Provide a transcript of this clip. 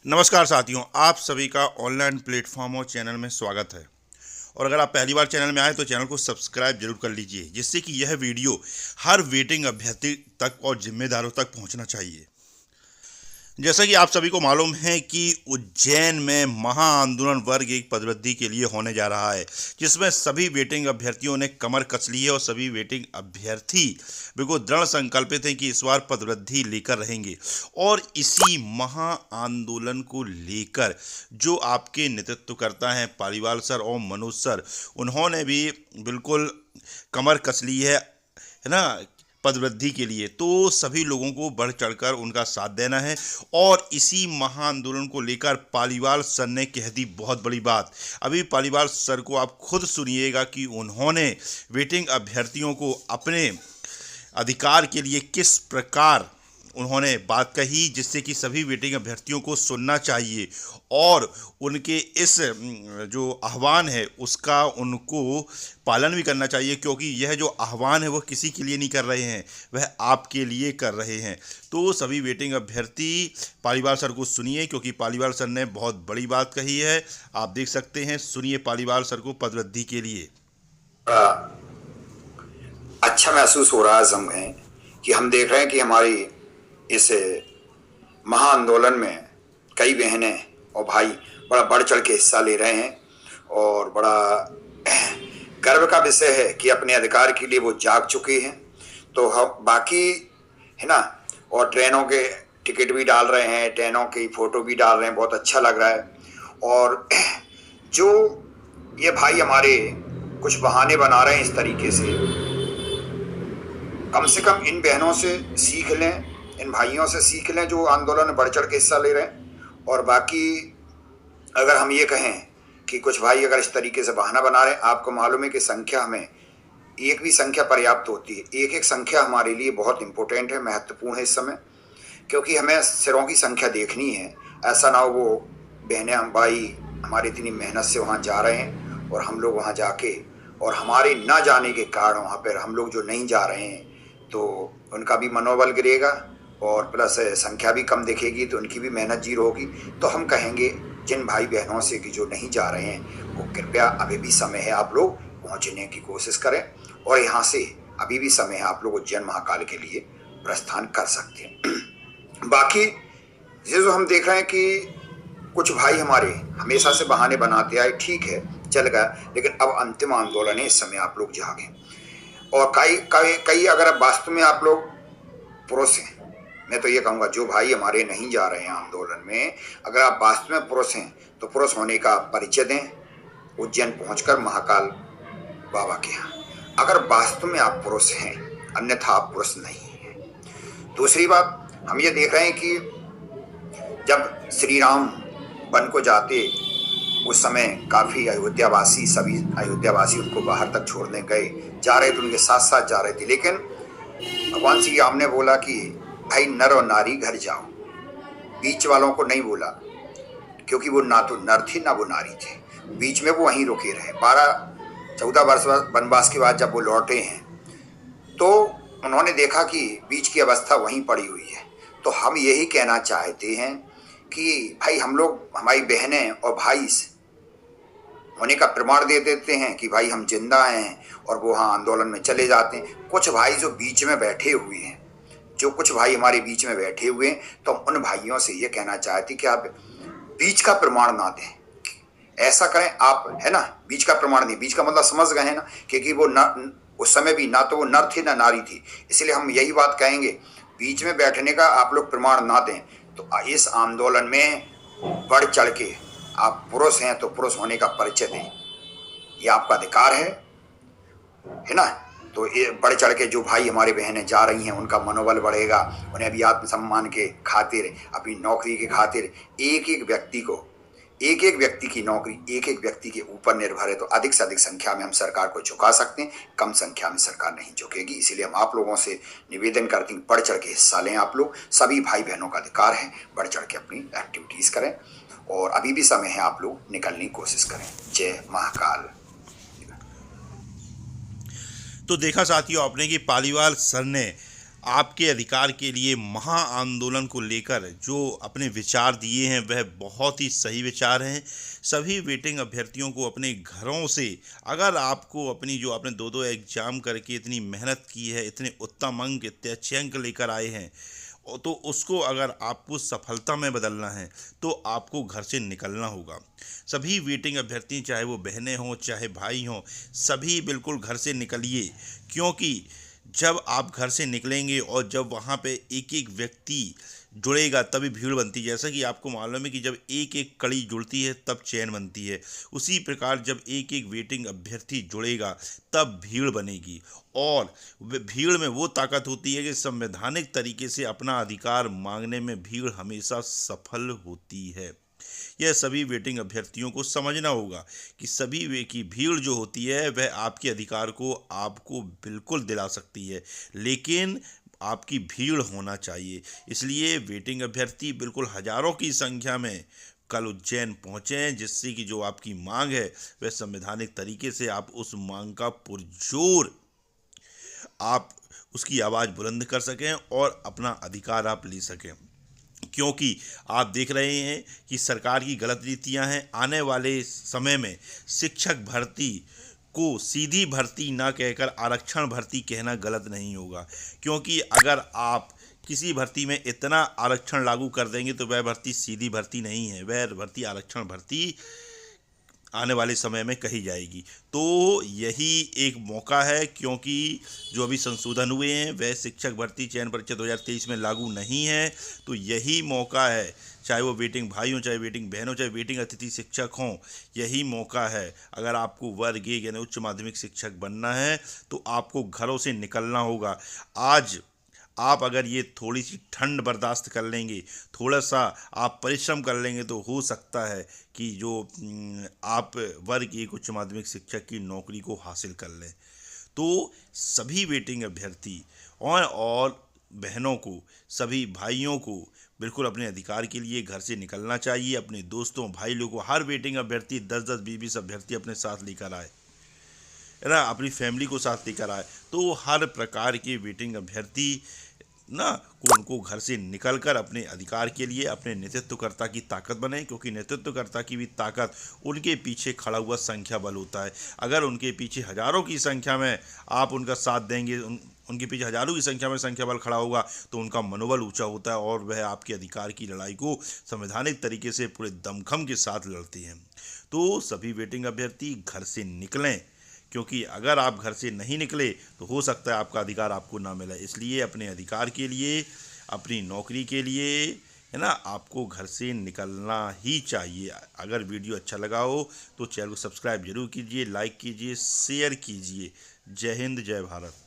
नमस्कार साथियों, आप सभी का ऑनलाइन प्लेटफॉर्म और चैनल में स्वागत है। और अगर आप पहली बार चैनल में आए तो चैनल को सब्सक्राइब जरूर कर लीजिए, जिससे कि यह वीडियो हर वेटिंग अभ्यर्थी तक और जिम्मेदारों तक पहुंचना चाहिए। जैसा कि आप सभी को मालूम है कि उज्जैन में महाआंदोलन वर्ग एक पदवृद्धि के लिए होने जा रहा है, जिसमें सभी वेटिंग अभ्यर्थियों ने कमर कस ली है और सभी वेटिंग अभ्यर्थी बिल्कुल दृढ़ संकल्पित हैं कि इस बार पदवृद्धि लेकर रहेंगे। और इसी महाआंदोलन को लेकर जो आपके नेतृत्व करता है पालीवाल सर और मनोज सर, उन्होंने भी बिल्कुल कमर कस ली है ना, पदवृद्धि के लिए। तो सभी लोगों को बढ़ चढ़कर उनका साथ देना है। और इसी महाआंदोलन को लेकर पालीवाल सर ने कह दी बहुत बड़ी बात। अभी पालीवाल सर को आप खुद सुनिएगा कि उन्होंने वेटिंग अभ्यर्थियों को अपने अधिकार के लिए किस प्रकार उन्होंने बात कही, जिससे कि सभी वेटिंग अभ्यर्थियों को सुनना चाहिए और उनके इस जो आह्वान है उसका उनको पालन भी करना चाहिए, क्योंकि यह जो आह्वान है वो किसी के लिए नहीं कर रहे हैं, वह आपके लिए कर रहे हैं। तो सभी वेटिंग अभ्यर्थी पालीवाल सर को सुनिए, क्योंकि पालीवाल सर ने बहुत बड़ी बात कही है। आप देख सकते हैं, सुनिए पालीवाल सर को पदवृद्धि के लिए। अच्छा महसूस हो रहा है समय कि हम देख रहे हैं कि हमारी इस महाआंदोलन में कई बहनें और भाई बड़ा बढ़ चढ़ के हिस्सा ले रहे हैं और बड़ा गर्व का विषय है कि अपने अधिकार के लिए वो जाग चुके हैं। तो हम बाकी है ना, और ट्रेनों के टिकट भी डाल रहे हैं, ट्रेनों की फ़ोटो भी डाल रहे हैं, बहुत अच्छा लग रहा है। और जो ये भाई हमारे कुछ बहाने बना रहे हैं इस तरीके से कम इन बहनों से सीख लें, इन भाइयों से सीख लें जो आंदोलन में बढ़ चढ़ के हिस्सा ले रहे हैं। और बाकी अगर हम ये कहें कि कुछ भाई अगर इस तरीके से बहाना बना रहे हैं, आपको मालूम है कि संख्या हमें एक भी संख्या पर्याप्त होती है। एक एक संख्या हमारे लिए बहुत इम्पोर्टेंट है, महत्वपूर्ण है इस समय, क्योंकि हमें सिरों की संख्या देखनी है। ऐसा ना हो वो बहनें हम भाई हमारी इतनी मेहनत से वहाँ जा रहे हैं और हम लोग वहाँ जाके और हमारे ना जाने के कारण वहाँ पर हम लोग जो नहीं जा रहे हैं तो उनका भी मनोबल गिरेगा और प्लस संख्या भी कम दिखेगी, तो उनकी भी मेहनत जीरो होगी। तो हम कहेंगे जिन भाई बहनों से कि जो नहीं जा रहे हैं वो कृपया अभी भी समय है, आप लोग पहुंचने की कोशिश करें। और यहाँ से अभी भी समय है, आप लोग उज्जैन महाकाल के लिए प्रस्थान कर सकते हैं। बाकी ये जो हम देख रहे हैं कि कुछ भाई हमारे हमेशा से बहाने बनाते आए, ठीक है चल गया, लेकिन अब अंतिम आंदोलन है, इस समय आप लोग जागें। और कई अगर वास्तव में आप लोग पुरुष हैं, मैं तो ये कहूँगा जो भाई हमारे नहीं जा रहे हैं आंदोलन में, अगर आप वास्तव में पुरुष हैं तो पुरुष होने का परिचय दें उज्जैन पहुंचकर महाकाल बाबा के यहाँ, अगर वास्तव में आप पुरुष हैं, अन्यथा आप पुरुष नहीं हैं। दूसरी बात, हम ये देख रहे हैं कि जब श्री राम वन को जाते उस समय काफ़ी अयोध्यावासी, सभी अयोध्यावासी उनको बाहर तक छोड़ने गए, जा रहे थे, उनके साथ साथ जा रहे थे, लेकिन भगवान श्री राम ने बोला कि भाई नर और नारी घर जाओ, बीच वालों को नहीं बोला, क्योंकि वो ना तो नर थे ना वो नारी थे, बीच में वो वहीं रुके रहे। 12-14 वर्ष वनवास के बाद जब वो लौटे हैं तो उन्होंने देखा कि बीच की अवस्था वहीं पड़ी हुई है। तो हम यही कहना चाहते हैं कि भाई हम लोग हमारी बहनें और भाई होने का प्रमाण दे देते हैं कि भाई हम जिंदा हैं और वो वहाँ आंदोलन में चले जाते हैं। कुछ भाई जो बीच में बैठे हुए हैं, जो कुछ भाई हमारे बीच में बैठे हुए हैं, तो हम उन भाइयों से ये कहना चाहते कि आप बीच का प्रमाण ना दें, ऐसा करें आप, है ना, बीच का प्रमाण नहीं, बीच का मतलब समझ गए हैं ना, क्योंकि वो न उस समय भी ना तो वो नर थे ना नारी थी, इसलिए हम यही बात कहेंगे, बीच में बैठने का आप लोग प्रमाण ना दें। तो इस आंदोलन में बढ़ चढ़ के आप पुरुष हैं तो पुरुष होने का परिचय दें, ये आपका अधिकार है ना। तो ये बढ़ चढ़ के जो भाई हमारे बहनें जा रही हैं उनका मनोबल बढ़ेगा, उन्हें भी आत्मसम्मान के खातिर, अपनी नौकरी के खातिर, एक एक व्यक्ति की नौकरी एक एक व्यक्ति के ऊपर निर्भर है। तो अधिक से अधिक संख्या में हम सरकार को झुका सकते हैं, कम संख्या में सरकार नहीं झुकेगी। इसीलिए हम आप लोगों से निवेदन करते हैं, बढ़ चढ़ के हिस्सा लें। आप लोग सभी भाई बहनों का अधिकार है, बढ़ चढ़ के अपनी एक्टिविटीज़ करें और अभी भी समय है, आप लोग निकलने की कोशिश करें। जय महाकाल। तो देखा साथियों आपने कि पालीवाल सर ने आपके अधिकार के लिए महा आंदोलन को लेकर जो अपने विचार दिए हैं वह बहुत ही सही विचार हैं। सभी वेटिंग अभ्यर्थियों को अपने घरों से, अगर आपको अपनी जो आपने 2-2 एग्जाम करके इतनी मेहनत की है, इतने उत्तम अंक, इतने अच्छे अंक लेकर आए हैं, तो उसको अगर आपको सफलता में बदलना है तो आपको घर से निकलना होगा। सभी वेटिंग अभ्यर्थी, चाहे वो बहनें हों चाहे भाई हों, सभी बिल्कुल घर से निकलिए, क्योंकि जब आप घर से निकलेंगे और जब वहाँ पे एक एक व्यक्ति जुड़ेगा तभी भीड़ बनती है। जैसा कि आपको मालूम है कि जब एक एक कड़ी जुड़ती है तब चैन बनती है, उसी प्रकार जब एक एक वेटिंग अभ्यर्थी जुड़ेगा तब भीड़ बनेगी। और भीड़ में वो ताकत होती है कि संवैधानिक तरीके से अपना अधिकार मांगने में भीड़ हमेशा सफल होती है। यह सभी वेटिंग अभ्यर्थियों को समझना होगा कि सभी वे की भीड़ जो होती है वह आपके अधिकार को आपको बिल्कुल दिला सकती है, लेकिन आपकी भीड़ होना चाहिए। इसलिए वेटिंग अभ्यर्थी बिल्कुल हजारों की संख्या में कल उज्जैन पहुँचें, जिससे कि जो आपकी मांग है वह संवैधानिक तरीके से आप उस मांग का पुरजोर आप उसकी आवाज़ बुलंद कर सकें और अपना अधिकार आप ले सकें। क्योंकि आप देख रहे हैं कि सरकार की गलत नीतियां हैं। आने वाले समय में शिक्षक भर्ती को सीधी भर्ती ना कहकर आरक्षण भर्ती कहना गलत नहीं होगा, क्योंकि अगर आप किसी भर्ती में इतना आरक्षण लागू कर देंगे तो वह भर्ती सीधी भर्ती नहीं है, वह भर्ती आरक्षण भर्ती आने वाले समय में कही जाएगी। तो यही एक मौका है, क्योंकि जो अभी संशोधन हुए हैं वह शिक्षक भर्ती चयन परीक्षा 2023 में लागू नहीं है। तो यही मौका है, चाहे वो वेटिंग भाई हों, चाहे वेटिंग बहन हो, चाहे वेटिंग अतिथि शिक्षक हों, यही मौका है। अगर आपको वर्ग 1 यानी उच्च माध्यमिक शिक्षक बनना है तो आपको घरों से निकलना होगा। आज आप अगर ये थोड़ी सी ठंड बर्दाश्त कर लेंगे, थोड़ा सा आप परिश्रम कर लेंगे, तो हो सकता है कि जो आप वर्ग 1 उच्च माध्यमिक शिक्षक की नौकरी को हासिल कर लें। तो सभी वेटिंग अभ्यर्थी और बहनों को, सभी भाइयों को बिल्कुल अपने अधिकार के लिए घर से निकलना चाहिए। अपने दोस्तों भाई लोगों को, हर वेटिंग अभ्यर्थी 10-10 20-20 अभ्यर्थी अपने साथ लेकर आए, है ना, अपनी फैमिली को साथ लेकर आए। तो हर प्रकार के वेटिंग अभ्यर्थी ना को उनको घर से निकलकर अपने अधिकार के लिए अपने नेतृत्वकर्ता की ताकत बने, क्योंकि नेतृत्वकर्ता की भी ताकत उनके पीछे खड़ा हुआ संख्या बल होता है। अगर उनके पीछे हजारों की संख्या में आप उनका साथ देंगे, उनके पीछे हजारों की संख्या में संख्या बल खड़ा होगा, तो उनका मनोबल ऊंचा होता है और वह आपके अधिकार की लड़ाई को संवैधानिक तरीके से पूरे दमखम के साथ लड़ती हैं। तो सभी वेटिंग अभ्यर्थी घर से निकलें, क्योंकि अगर आप घर से नहीं निकले तो हो सकता है आपका अधिकार आपको ना मिले। इसलिए अपने अधिकार के लिए, अपनी नौकरी के लिए, है ना, आपको घर से निकलना ही चाहिए। अगर वीडियो अच्छा लगा हो तो चैनल को सब्सक्राइब जरूर कीजिए, लाइक कीजिए, शेयर कीजिए। जय हिंद, जय भारत।